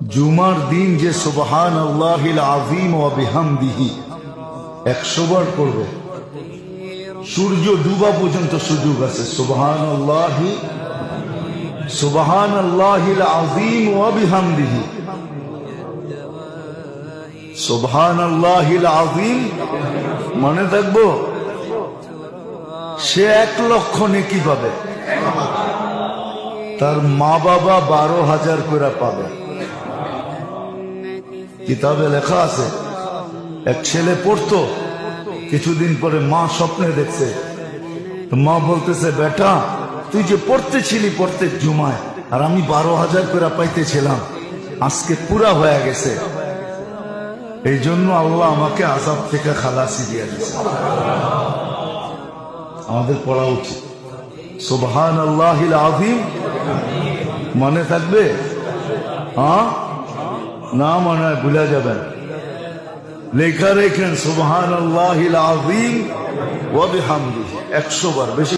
জুমার দিন যে সুবহানাল্লাহিল আযীম ওয়া বিহামদিহি 100 বার করবে, সূর্য ডুবা পর্যন্ত সুযোগ আছে। সুবহানাল্লাহিল আযীম ওয়া বিহামদিহি, সুবহানাল্লাহিল আযীম মনে থাকবো, সে 1 লক্ষ নেকি পাবে, তার মা বাবা 12,000 করে পাবে। কিতাবে লেখা আছে, এক ছেলে পড়তো, কিছুদিন পরে মা স্বপ্নে দেখছে, তো মা বলতেছে, বেটা তুই যে পড়তেছিলি প্রত্যেক জুমায়, আর আমি 12,000 করে পাইতেছিলাম, আজকে পুরা হয়ে গেছে, এই জন্য আল্লাহ আমাকে আযাব থেকে খালাসি দিয়ে দিয়েছে। আমাদের পড়া উচিত সুবহানাল্লাহিল আযীম। মনে থাকবে? হ্যাঁ, না মনে হয় ভুলে যাবেন, লেখা রেখেন সুবহানাল্লাহিল আযীম ওয়া বিহামদিহি 100 বার, বেশি